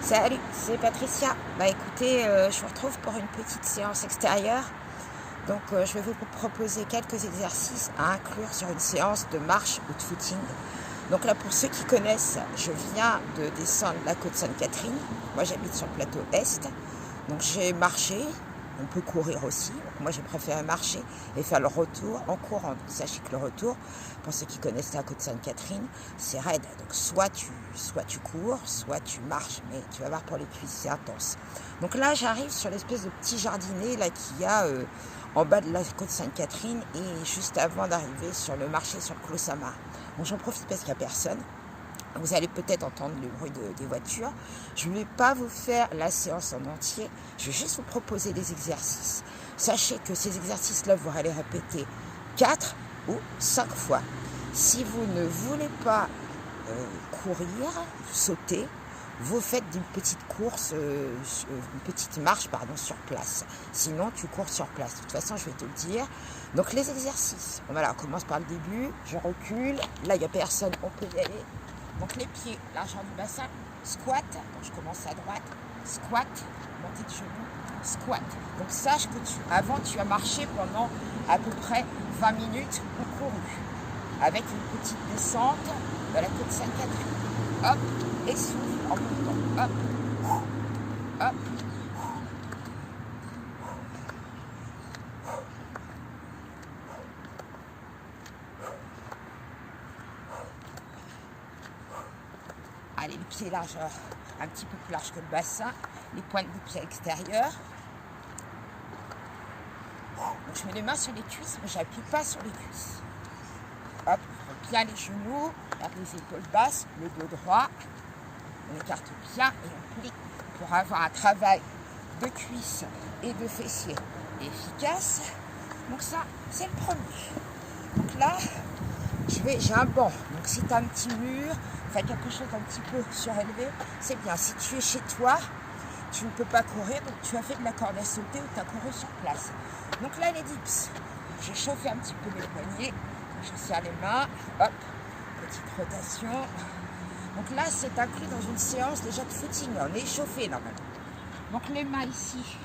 Salut, c'est Patricia. Bah écoutez, je vous retrouve pour une petite séance extérieure. Donc je vais vous proposer quelques exercices à inclure sur une séance de marche ou de footing. Donc là, pour ceux qui connaissent, je viens de descendre la côte Sainte-Catherine. Moi, j'habite sur le plateau Est. Donc j'ai marché, on peut courir aussi. Donc moi, j'ai préféré marcher et faire le retour en courant. Donc sachez que le retour, pour ceux qui connaissent la côte Sainte-Catherine, c'est raide. Donc soit tu cours, soit tu marches. Mais tu vas voir, pour les cuisses, c'est intense. Donc là, j'arrive sur l'espèce de petit jardinet là qu'il y a en bas de la côte Sainte-Catherine et juste avant d'arriver sur le marché sur le Clos Samar. Bon, j'en profite parce qu'il n'y a personne. Vous allez peut-être entendre le bruit des voitures. Je ne vais pas vous faire la séance en entier. Je vais juste vous proposer des exercices. Sachez que ces exercices-là, vous allez les répéter 4 ou 5 fois. Si vous ne voulez pas courir, sauter, vous faites une petite course, une petite marche sur place. Sinon, tu cours sur place. De toute façon, je vais te le dire. Donc, les exercices. Voilà, on commence par le début. Je recule. Là, il n'y a personne. On peut y aller. Donc, les pieds, largeur du bassin. Squat. Donc, je commence à droite. Squat. Montée de genoux. Squat. Donc, sache que avant, tu as marché pendant à peu près 20 minutes ou couru. Avec une petite descente de la côte Sainte-Catherine. Hop. Et souffle en montant. Hop. Hop. Allez, les pieds largeur, un petit peu plus large que le bassin. Les pointes des pieds extérieurs. Donc, je mets les mains sur les cuisses, mais je n'appuie pas sur les cuisses. Hop, on bien les genoux, garde les épaules basses, le dos droit. On écarte bien et on plie pour avoir un travail de cuisses et de fessiers efficace. Donc ça, c'est le premier. Donc là, j'ai un banc. Donc si tu as un petit mur, enfin quelque chose d'un petit peu surélevé, c'est bien. Si tu es chez toi, tu ne peux pas courir, donc tu as fait de la corde à sauter ou tu as couru sur place. Donc là, les dips. J'ai chauffé un petit peu mes poignets. Je serre les mains. Hop, petite rotation. Donc là, c'est inclus dans une séance déjà de footing. On est échauffé normalement. Donc les mains ici,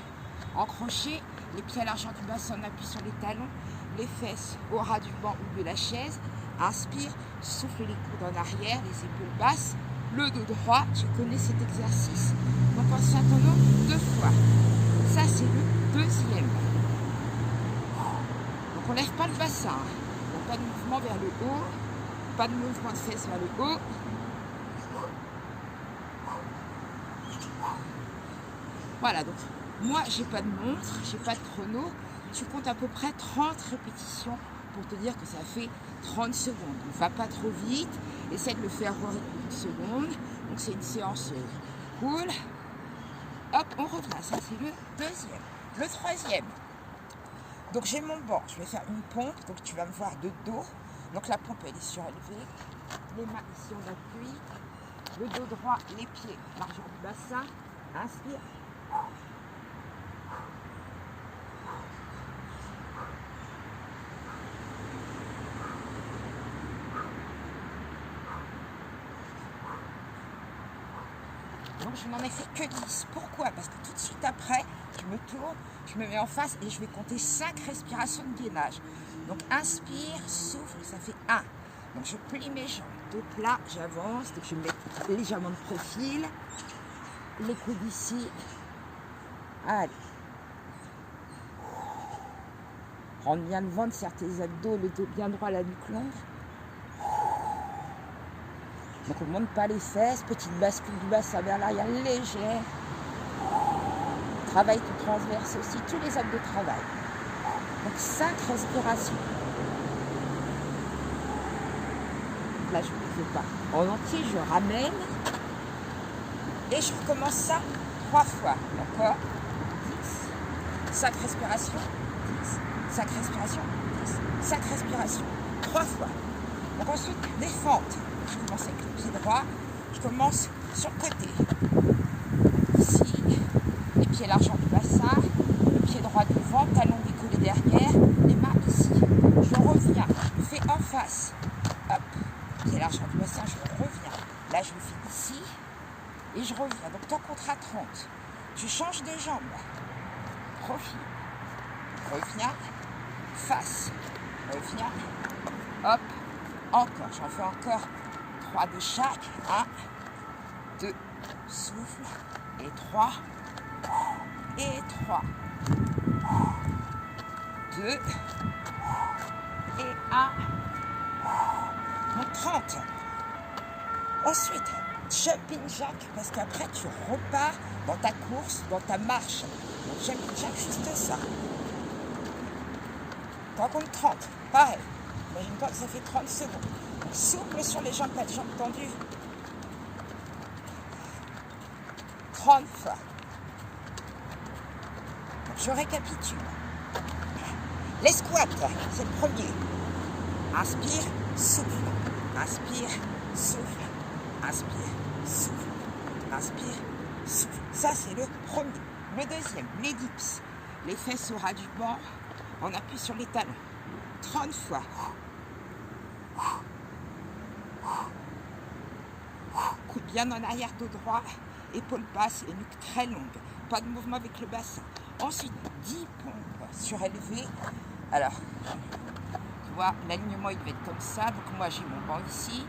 en crochet, les pieds à largeur du bassin, on appuie sur les talons, les fesses au ras du banc ou de la chaise. Inspire, souffle les coudes en arrière, les épaules basses, le dos droit. Tu connais cet exercice. Donc on s'attend 2 fois. Ça, c'est le deuxième. Donc on ne lève pas le bassin. Donc pas de mouvement vers le haut, pas de mouvement de fesses vers le haut. Voilà, donc moi j'ai pas de montre, j'ai pas de chrono. Tu comptes à peu près 30 répétitions pour te dire que ça fait 30 secondes. Ne va pas trop vite, essaie de le faire au rythme d'une seconde. Donc c'est une séance cool. Hop, on revient, ça c'est le deuxième. Le troisième, donc j'ai mon banc, je vais faire une pompe, donc tu vas me voir de dos. Donc la pompe elle est surélevée, les mains ici on appuie, le dos droit, les pieds, largeur du bassin, inspire. Donc je n'en ai fait que 10. Pourquoi? Parce que tout de suite après, je me tourne, je me mets en face et je vais compter 5 respirations de gainage. Donc inspire, souffle, ça fait 1. Donc je plie mes jambes, dos plat, j'avance, donc je me mets légèrement de profil. Les coudes ici. Allez. Rentre bien le ventre, serre tes abdos, le dos bien droit, la nuque longue. Donc on ne monte pas les fesses, petite bascule du bassin vers l'arrière légère. Travaille tout transverse aussi, tous les abdos travaillent. Donc 5 respirations. Là je ne le fais pas en entier, je ramène. Et je recommence ça 3 fois. D'accord? 10. 5 respirations. 10. 5 respirations. 10. 5 respirations. 3 fois. Donc ensuite, des fentes. Je commence avec le pied droit. Je commence sur le côté. Ici, les pieds largeur du bassin. Le pied droit devant, talon décollé derrière. Les mains ici. Je reviens. Je fais en face. Hop. Pied largeur du bassin, je reviens. Là, je le fais ici. et je reviens. Donc tant qu'on à 30, tu changes de jambe, profil, reviens, face, reviens, hop, encore, j'en fais encore 3 de chaque, 1, 2, souffle, et 3, et 3, 2, et 1, donc 30. Ensuite, jumping jack, parce qu'après tu repars dans ta course, dans ta marche. Donc jumping jack, juste ça. T'en comptes 30, pareil. Imagine-toi que ça fait 30 secondes. Donc souple sur les jambes, pas de jambes tendues. 30 fois. Donc je récapitule. Les squats, c'est le premier. Inspire, souffle. Inspire, souffle. Inspire, souffle. Inspire, souffle. Ça, c'est le premier. Le deuxième, les dips. Les fesses au ras du banc. On appuie sur les talons. 30 fois. Coude bien en arrière, dos droit. Épaules basses, les nuques très longues. Pas de mouvement avec le bassin. Ensuite, 10 pompes surélevées. Alors, tu vois, l'alignement, il va être comme ça. Donc, moi, j'ai mon banc ici.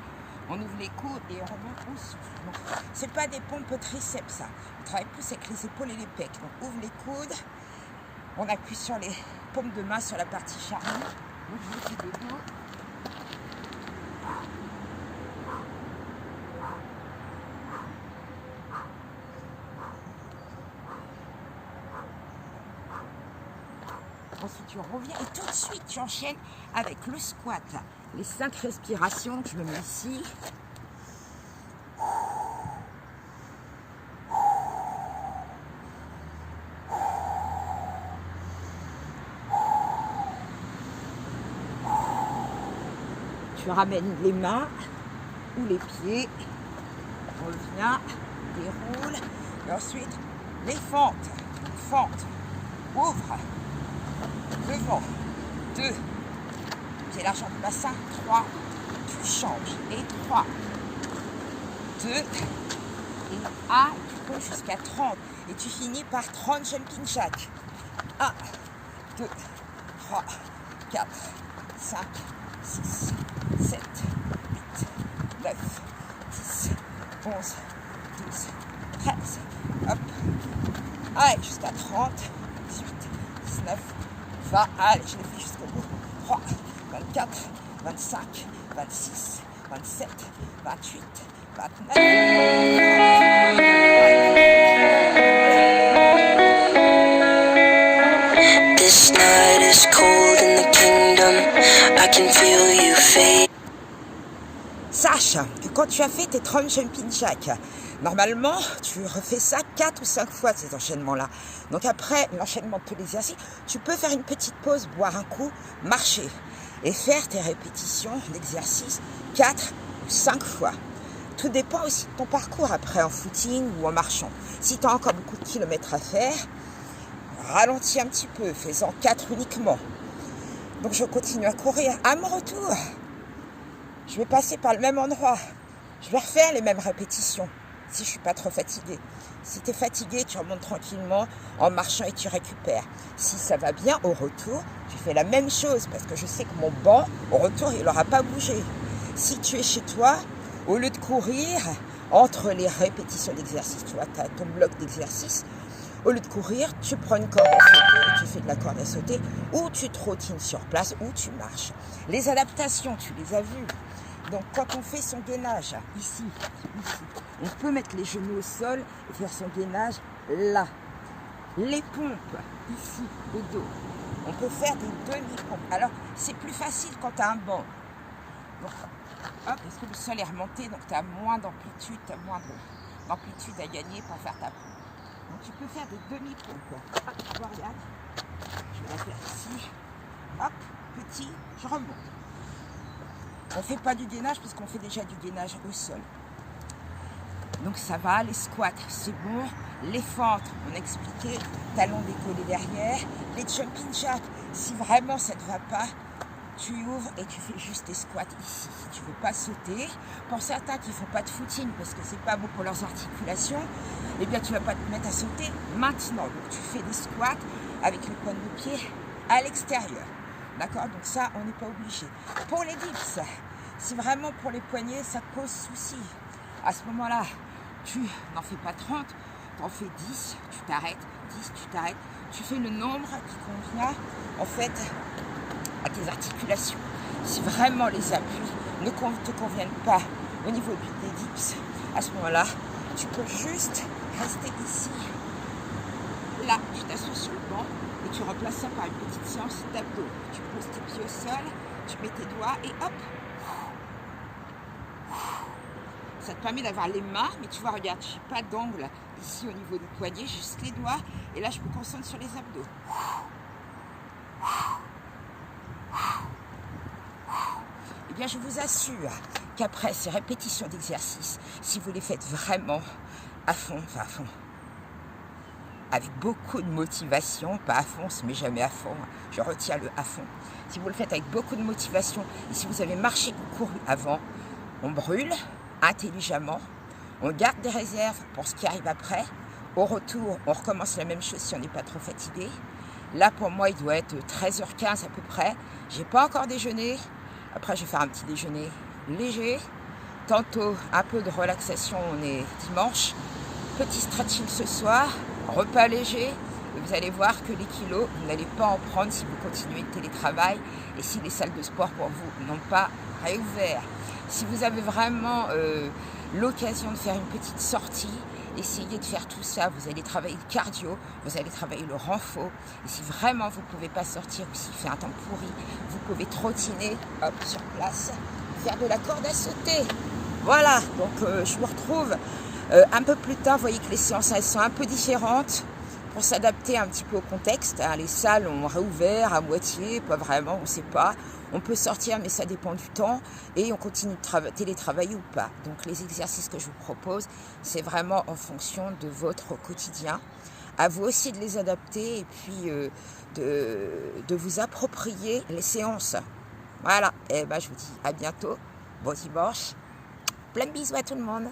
On ouvre les coudes et on remonte au souffle. Donc, c'est pas des pompes triceps, ça. On travaille plus avec les épaules et les pecs. Donc, ouvre les coudes. On appuie sur les paumes de main sur la partie charnue. Donc, je fais des dos. Ensuite, tu reviens et tout de suite, tu enchaînes avec le squat. Les 5 respirations que je me mets ici. Tu ramènes les mains ou les pieds. Reviens, déroule. Et ensuite, les fentes. Fente. Ouvre. Devant, 2, pied largeur du bassin, 3, tu changes, et 3, 2, et 1, tu peux jusqu'à 30, et tu finis par 30 jumping jack. 1, 2, 3, 4, 5, 6, 7, 8, 9, 10, 11, 12, 13, hop, allez, jusqu'à 30, 18, 19, 20, allez, je l'ai fait jusqu'au bout. 3, 24, 25, 26, 27, 28, 29. This night is cold in the kingdom. I can feel you fade. Sache que quand tu as fait tes 30 jumping jack, normalement, tu refais ça 4 ou 5 fois, ces enchaînements-là. Donc après l'enchaînement de tous les exercices, tu peux faire une petite pause, boire un coup, marcher et faire tes répétitions d'exercices 4 ou 5 fois. Tout dépend aussi de ton parcours après en footing ou en marchant. Si tu as encore beaucoup de kilomètres à faire, ralentis un petit peu, fais-en 4 uniquement. Donc je continue à courir. À mon retour, je vais passer par le même endroit. Je vais refaire les mêmes répétitions. Si je ne suis pas trop fatiguée. Si tu es fatigué, tu remontes tranquillement en marchant et tu récupères. Si ça va bien, au retour, tu fais la même chose parce que je sais que mon banc, au retour, il n'aura pas bougé. Si tu es chez toi, au lieu de courir entre les répétitions d'exercice, tu vois, tu as ton bloc d'exercice, au lieu de courir, tu prends une corde à sauter, tu fais de la corde à sauter, ou tu trottines sur place, ou tu marches. Les adaptations, tu les as vues. Donc quand on fait son gainage, ici, on peut mettre les genoux au sol et faire son gainage là. Les pompes, ici, au dos. On peut faire des demi-pompes. Alors, c'est plus facile quand tu as un banc. Donc, hop, parce que le sol est remonté, donc tu as moins d'amplitude, tu as moins d'amplitude à gagner pour faire ta pompe. Donc tu peux faire des demi-pompes. Hop, regarde. Je vais la faire ici. Hop, petit, je remonte. On ne fait pas du gainage parce qu'on fait déjà du gainage au sol. Donc ça va, les squats, c'est bon. Les fentes, on a expliqué, talons décollés derrière. Les jumping jacks, si vraiment ça ne te va pas, tu ouvres et tu fais juste tes squats ici. Tu ne veux pas sauter. Pour certains qui ne font pas de footing parce que c'est pas bon pour leurs articulations, eh bien tu ne vas pas te mettre à sauter maintenant. Donc tu fais des squats avec les pointes de pied à l'extérieur. D'accord? Donc ça, on n'est pas obligé. Pour les dips, si vraiment pour les poignets, ça te pose souci, à ce moment-là, tu n'en fais pas 30, tu en fais 10, tu t'arrêtes, 10, tu t'arrêtes. Tu fais le nombre qui convient, en fait, à tes articulations. Si vraiment les appuis ne te conviennent pas au niveau des dips, à ce moment-là, tu peux juste rester ici. Là, tu t'assois sur le banc et tu remplaces ça par une petite séance d'abdos. Tu poses tes pieds au sol, tu mets tes doigts et hop. Ça te permet d'avoir les mains, mais tu vois, regarde, je n'ai pas d'angle ici au niveau du poignet, juste les doigts. Et là, je me concentre sur les abdos. Eh bien, je vous assure qu'après ces répétitions d'exercices, si vous les faites vraiment à fond, avec beaucoup de motivation, pas à fond, on ne se met jamais à fond, je retiens le à fond. Si vous le faites avec beaucoup de motivation, et si vous avez marché ou couru avant, on brûle intelligemment, on garde des réserves pour ce qui arrive après. Au retour, on recommence la même chose si on n'est pas trop fatigué. Là, pour moi, il doit être 13h15 à peu près. J'ai pas encore déjeuné. Après, je vais faire un petit déjeuner léger. Tantôt, un peu de relaxation, on est dimanche. Petit stretching ce soir, repas léger. Et vous allez voir que les kilos, vous n'allez pas en prendre si vous continuez le télétravail et si les salles de sport pour vous n'ont pas réouvert. Si vous avez vraiment l'occasion de faire une petite sortie, essayez de faire tout ça. Vous allez travailler le cardio, vous allez travailler le renfort. Et si vraiment vous ne pouvez pas sortir ou s'il fait un temps pourri, vous pouvez trottiner hop, sur place, faire de la corde à sauter. Voilà, donc je vous retrouve un peu plus tard. Vous voyez que les séances elles sont un peu différentes pour s'adapter un petit peu au contexte. Hein. Les salles ont réouvert à moitié, pas vraiment, on ne sait pas. On peut sortir, mais ça dépend du temps. Et on continue de télétravailler ou pas. Donc les exercices que je vous propose, c'est vraiment en fonction de votre quotidien. À vous aussi de les adapter et puis de vous approprier les séances. Voilà, et ben, je vous dis à bientôt. Bon dimanche. Plein de bisous à tout le monde.